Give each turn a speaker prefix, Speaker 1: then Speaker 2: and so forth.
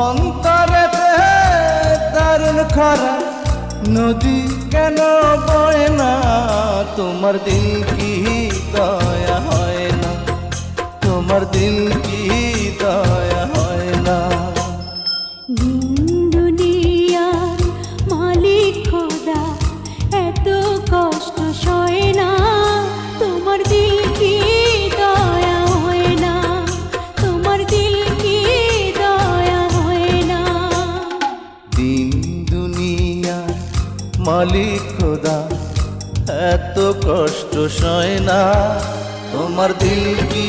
Speaker 1: অন্তরেতে দারুণ খরা নদী কেন বয় না, তোমার দিল কি দয়া হয় না, তোমার দিল কি দয়া হয় না।
Speaker 2: দুনিয়ার মালিক খোদা এত কষ্ট সয় না, তোমার দিল কি দয়া হয় না, তোমার দিল কি দয়া হয় না।
Speaker 1: দিন দুনিয়ার মালিক খোদা এত কষ্ট সয় না, তোমার দিল কি